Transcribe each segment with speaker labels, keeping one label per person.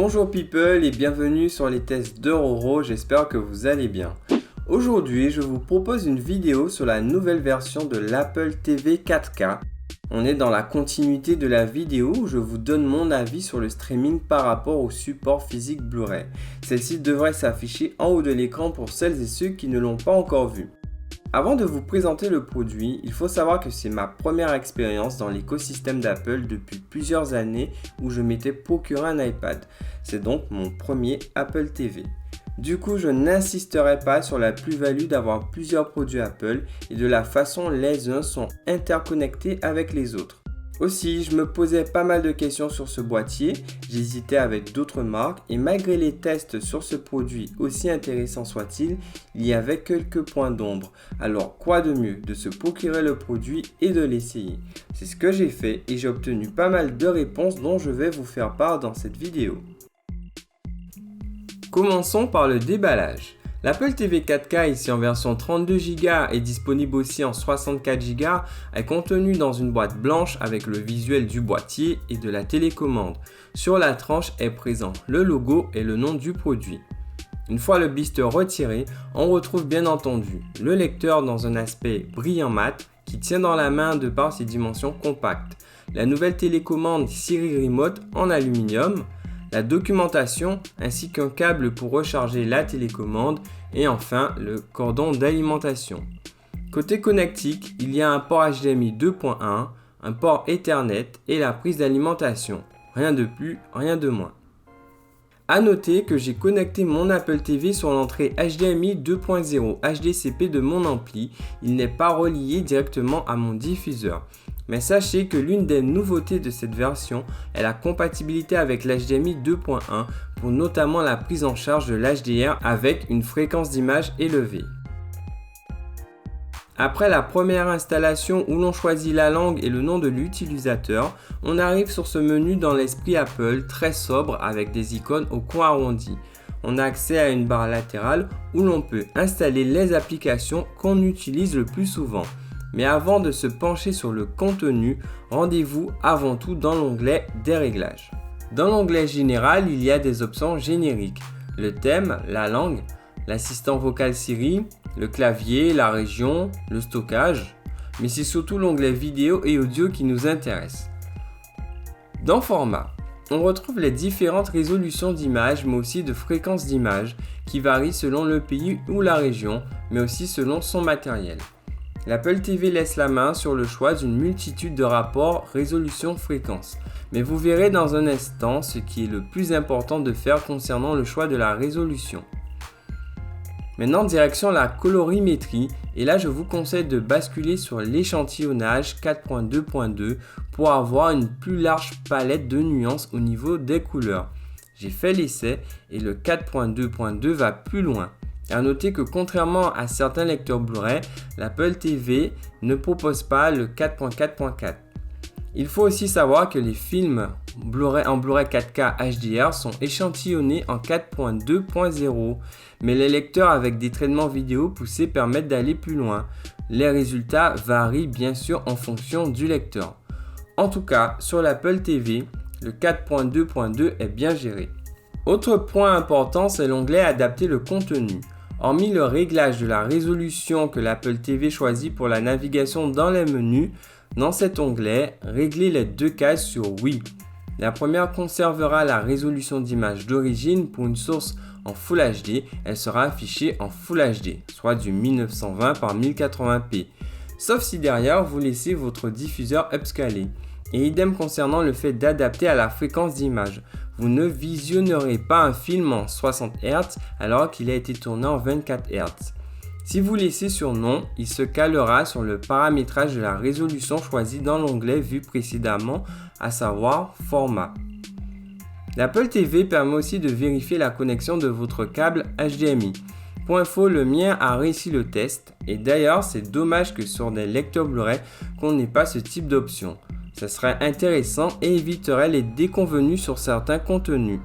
Speaker 1: Bonjour people et bienvenue sur les tests de Roro, j'espère que vous allez bien. Aujourd'hui, je vous propose une vidéo sur la nouvelle version de l'Apple TV 4K. On est dans la continuité de la vidéo où je vous donne mon avis sur le streaming par rapport au support physique Blu-ray. Celle-ci devrait s'afficher en haut de l'écran pour celles et ceux qui ne l'ont pas encore vu. Avant de vous présenter le produit, il faut savoir que c'est ma première expérience dans l'écosystème d'Apple depuis plusieurs années où je m'étais procuré un iPad. C'est donc mon premier Apple TV. Du coup, je n'insisterai pas sur la plus-value d'avoir plusieurs produits Apple et de la façon les uns sont interconnectés avec les autres. Aussi, je me posais pas mal de questions sur ce boîtier, j'hésitais avec d'autres marques et malgré les tests sur ce produit, aussi intéressant soit-il, il y avait quelques points d'ombre. Alors quoi de mieux de se procurer le produit et de l'essayer? C'est ce que j'ai fait et j'ai obtenu pas mal de réponses dont je vais vous faire part dans cette vidéo. Commençons par le déballage. L'Apple TV 4K ici en version 32 Go et disponible aussi en 64 Go est contenu dans une boîte blanche avec le visuel du boîtier et de la télécommande. Sur la tranche est présent le logo et le nom du produit. Une fois le blister retiré, on retrouve bien entendu le lecteur dans un aspect brillant mat qui tient dans la main de par ses dimensions compactes, la nouvelle télécommande Siri Remote en aluminium, la documentation ainsi qu'un câble pour recharger la télécommande et enfin le cordon d'alimentation. Côté connectique, il y a un port HDMI 2.1, un port Ethernet et la prise d'alimentation. Rien de plus, rien de moins. A noter que j'ai connecté mon Apple TV sur l'entrée HDMI 2.0 HDCP de mon ampli, il n'est pas relié directement à mon diffuseur. Mais sachez que l'une des nouveautés de cette version est la compatibilité avec l'HDMI 2.1 pour notamment la prise en charge de l'HDR avec une fréquence d'image élevée. Après la première installation où l'on choisit la langue et le nom de l'utilisateur, on arrive sur ce menu dans l'esprit Apple très sobre avec des icônes au coin arrondi. On a accès à une barre latérale où l'on peut installer les applications qu'on utilise le plus souvent. Mais avant de se pencher sur le contenu, rendez-vous avant tout dans l'onglet des réglages. Dans l'onglet général, il y a des options génériques. Le thème, la langue, l'assistant vocal Siri, le clavier, la région, le stockage. Mais c'est surtout l'onglet vidéo et audio qui nous intéresse. Dans format, on retrouve les différentes résolutions d'image mais aussi de fréquences d'image qui varient selon le pays ou la région, mais aussi selon son matériel. L'Apple TV laisse la main sur le choix d'une multitude de rapports résolution-fréquence. Mais vous verrez dans un instant ce qui est le plus important de faire concernant le choix de la résolution. Maintenant, direction la colorimétrie. Et là, je vous conseille de basculer sur l'échantillonnage 4.2.2 pour avoir une plus large palette de nuances au niveau des couleurs. J'ai fait l'essai et le 4.2.2 va plus loin. A noter que contrairement à certains lecteurs Blu-ray, l'Apple TV ne propose pas le 4.4.4. Il faut aussi savoir que les films Blu-ray en Blu-ray 4K HDR sont échantillonnés en 4.2.0, mais les lecteurs avec des traitements vidéo poussés permettent d'aller plus loin. Les résultats varient bien sûr en fonction du lecteur. En tout cas, sur l'Apple TV, le 4.2.2 est bien géré. Autre point important, c'est l'onglet Adapter le contenu. Hormis le réglage de la résolution que l'Apple TV choisit pour la navigation dans les menus, dans cet onglet, réglez les deux cases sur Oui. La première conservera la résolution d'image d'origine pour une source en Full HD, elle sera affichée en Full HD, soit du 1920 par 1080p. Sauf si derrière vous laissez votre diffuseur upscalé. Et idem concernant le fait d'adapter à la fréquence d'image. Vous ne visionnerez pas un film en 60 Hz alors qu'il a été tourné en 24 Hz. Si vous laissez sur non, il se calera sur le paramétrage de la résolution choisie dans l'onglet vu précédemment, à savoir format. L'Apple TV permet aussi de vérifier la connexion de votre câble HDMI. Pour info, le mien a réussi le test et d'ailleurs c'est dommage que sur des lecteurs Blu-ray qu'on n'ait pas ce type d'option. Ce serait intéressant et éviterait les déconvenus sur certains contenus.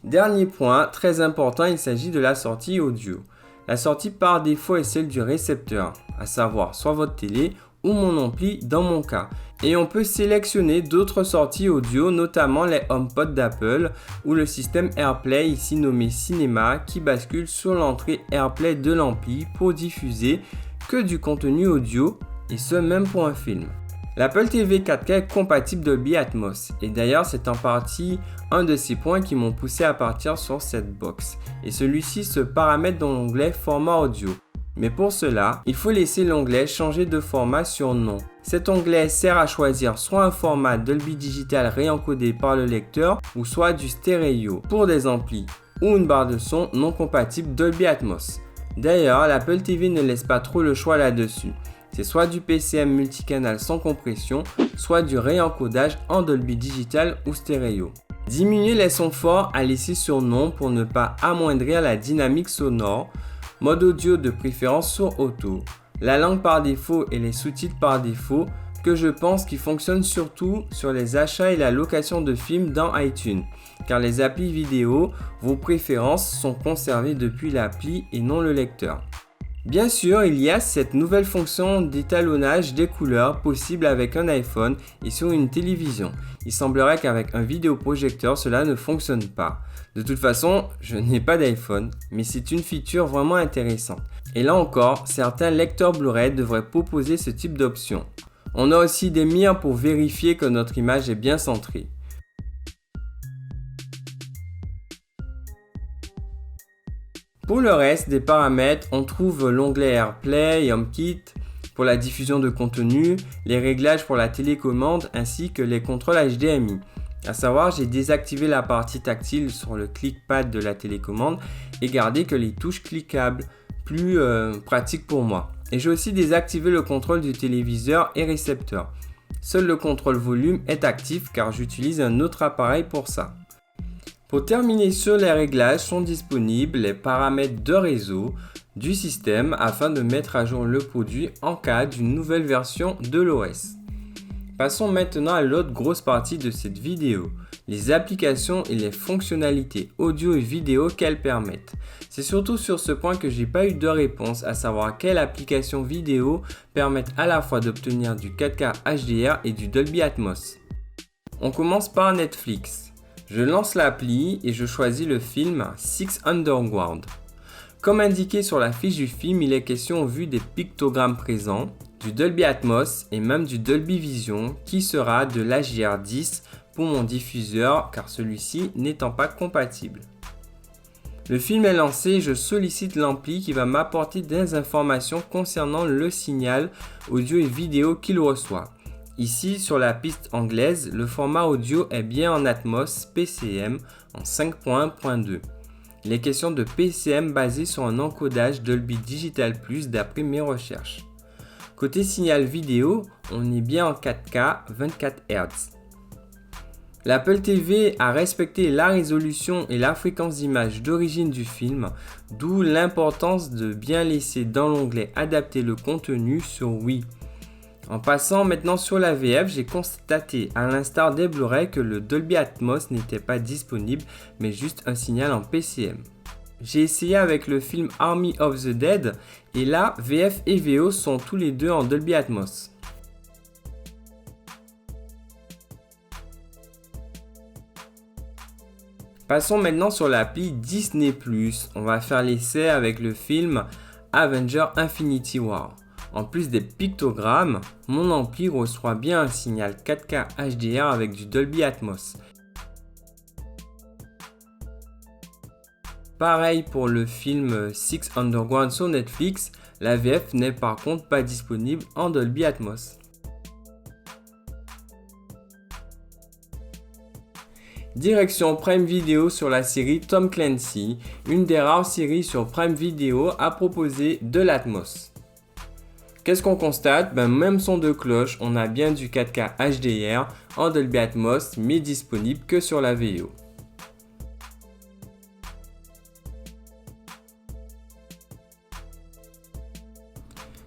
Speaker 1: Dernier point, très important, il s'agit de la sortie audio. La sortie par défaut est celle du récepteur, à savoir soit votre télé ou mon ampli dans mon cas. Et on peut sélectionner d'autres sorties audio, notamment les HomePod d'Apple ou le système AirPlay ici nommé Cinema qui bascule sur l'entrée AirPlay de l'ampli pour diffuser que du contenu audio et ce même pour un film. L'Apple TV 4K est compatible Dolby Atmos et d'ailleurs c'est en partie un de ces points qui m'ont poussé à partir sur cette box et celui-ci se paramètre dans l'onglet format audio. Mais pour cela, il faut laisser l'onglet changer de format sur non. Cet onglet sert à choisir soit un format Dolby Digital réencodé par le lecteur ou soit du stéréo pour des amplis ou une barre de son non compatible Dolby Atmos. D'ailleurs, l'Apple TV ne laisse pas trop le choix là-dessus. C'est soit du PCM multicanal sans compression, soit du réencodage en Dolby Digital ou stéréo. Diminuer les sons forts à laisser sur non pour ne pas amoindrir la dynamique sonore. Mode audio de préférence sur auto. La langue par défaut et les sous-titres par défaut que je pense qui fonctionnent surtout sur les achats et la location de films dans iTunes. Car les applis vidéo, vos préférences sont conservées depuis l'appli et non le lecteur. Bien sûr, il y a cette nouvelle fonction d'étalonnage des couleurs possible avec un iPhone et sur une télévision. Il semblerait qu'avec un vidéoprojecteur, cela ne fonctionne pas. De toute façon, je n'ai pas d'iPhone, mais c'est une feature vraiment intéressante. Et là encore, certains lecteurs Blu-ray devraient proposer ce type d'option. On a aussi des mires pour vérifier que notre image est bien centrée. Pour le reste des paramètres, on trouve l'onglet AirPlay et HomeKit pour la diffusion de contenu, les réglages pour la télécommande ainsi que les contrôles HDMI. À savoir, j'ai désactivé la partie tactile sur le clickpad de la télécommande et gardé que les touches cliquables, plus pratique pour moi. Et j'ai aussi désactivé le contrôle du téléviseur et récepteur. Seul le contrôle volume est actif car j'utilise un autre appareil pour ça. Pour terminer sur les réglages sont disponibles les paramètres de réseau du système afin de mettre à jour le produit en cas d'une nouvelle version de l'OS. Passons maintenant à l'autre grosse partie de cette vidéo, les applications et les fonctionnalités audio et vidéo qu'elles permettent. C'est surtout sur ce point que j'ai pas eu de réponse, à savoir quelles applications vidéo permettent à la fois d'obtenir du 4K HDR et du Dolby Atmos. On commence par Netflix. Je lance l'appli et je choisis le film Six Underground. Comme indiqué sur la fiche du film, il est question au vu des pictogrammes présents, du Dolby Atmos et même du Dolby Vision qui sera de l'HDR10 pour mon diffuseur car celui-ci n'étant pas compatible. Le film est lancé et je sollicite l'ampli qui va m'apporter des informations concernant le signal audio et vidéo qu'il reçoit. Ici, sur la piste anglaise, le format audio est bien en Atmos PCM en 5.1.2. Il est question de PCM basé sur un encodage Dolby Digital Plus d'après mes recherches. Côté signal vidéo, on est bien en 4K 24 Hz. L'Apple TV a respecté la résolution et la fréquence d'image d'origine du film, d'où l'importance de bien laisser dans l'onglet Adapter le contenu sur Oui. En passant maintenant sur la VF, j'ai constaté à l'instar des Blu-ray que le Dolby Atmos n'était pas disponible, mais juste un signal en PCM. J'ai essayé avec le film Army of the Dead et là, VF et VO sont tous les deux en Dolby Atmos. Passons maintenant sur l'appli Disney+. On va faire l'essai avec le film Avengers Infinity War. En plus des pictogrammes, mon ampli reçoit bien un signal 4K HDR avec du Dolby Atmos. Pareil pour le film Six Underground sur Netflix, la VF n'est par contre pas disponible en Dolby Atmos. Direction Prime Video sur la série Tom Clancy, une des rares séries sur Prime Video à proposer de l'Atmos. Qu'est-ce qu'on constate? Même son de cloche, on a bien du 4K HDR en Dolby Atmos, mais disponible que sur la VO.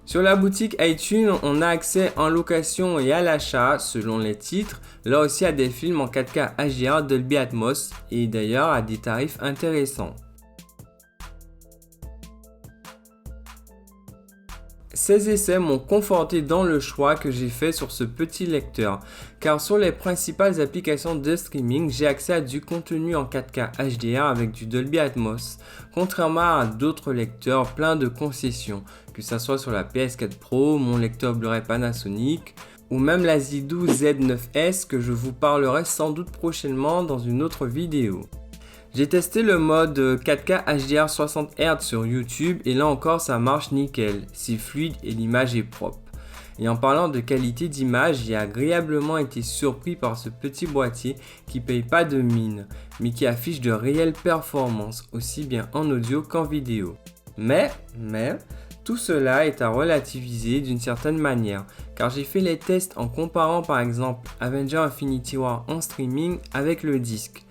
Speaker 1: Sur la boutique iTunes, on a accès en location et à l'achat, selon les titres, là aussi à des films en 4K HDR Dolby Atmos et d'ailleurs à des tarifs intéressants. Ces essais m'ont conforté dans le choix que j'ai fait sur ce petit lecteur, car sur les principales applications de streaming, j'ai accès à du contenu en 4K HDR avec du Dolby Atmos, contrairement à d'autres lecteurs pleins de concessions, que ce soit sur la PS4 Pro, mon lecteur Blu-ray Panasonic, ou même la Xidu Z9S que je vous parlerai sans doute prochainement dans une autre vidéo. J'ai testé le mode 4K HDR 60 Hz sur YouTube et là encore ça marche nickel, c'est fluide et l'image est propre. Et en parlant de qualité d'image, j'ai agréablement été surpris par ce petit boîtier qui paye pas de mine, mais qui affiche de réelles performances, aussi bien en audio qu'en vidéo. Mais, tout cela est à relativiser d'une certaine manière, car j'ai fait les tests en comparant par exemple Avengers Infinity War en streaming avec le disque.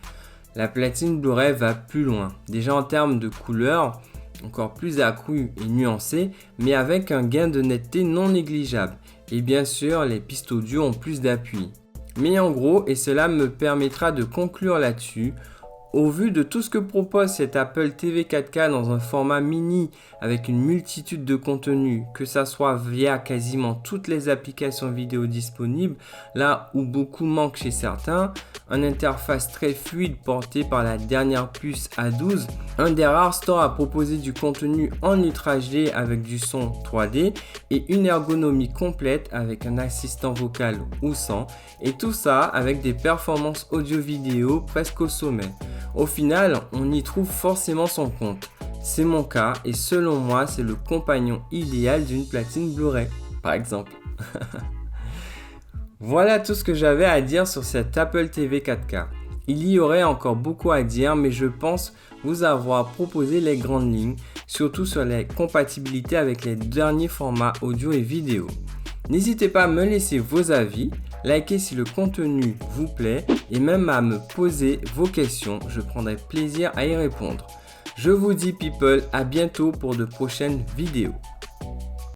Speaker 1: La platine Blu-ray va plus loin, déjà en termes de couleur, encore plus accrue et nuancée, mais avec un gain de netteté non négligeable. Et bien sûr, les pistes audio ont plus d'appui. Mais en gros, et cela me permettra de conclure là-dessus, au vu de tout ce que propose cette Apple TV 4K dans un format mini avec une multitude de contenus, que ça soit via quasiment toutes les applications vidéo disponibles, là où beaucoup manquent chez certains, une interface très fluide portée par la dernière puce A12, un des rares stores à proposer du contenu en Ultra HD avec du son 3D et une ergonomie complète avec un assistant vocal ou sans, et tout ça avec des performances audio-vidéo presque au sommet. Au final, on y trouve forcément son compte. C'est mon cas et selon moi, c'est le compagnon idéal d'une platine Blu-ray, par exemple. Voilà tout ce que j'avais à dire sur cette Apple TV 4K. Il y aurait encore beaucoup à dire, mais je pense vous avoir proposé les grandes lignes, surtout sur les compatibilités avec les derniers formats audio et vidéo. N'hésitez pas à me laisser vos avis, liker si le contenu vous plaît et même à me poser vos questions, je prendrai plaisir à y répondre. Je vous dis people, à bientôt pour de prochaines vidéos.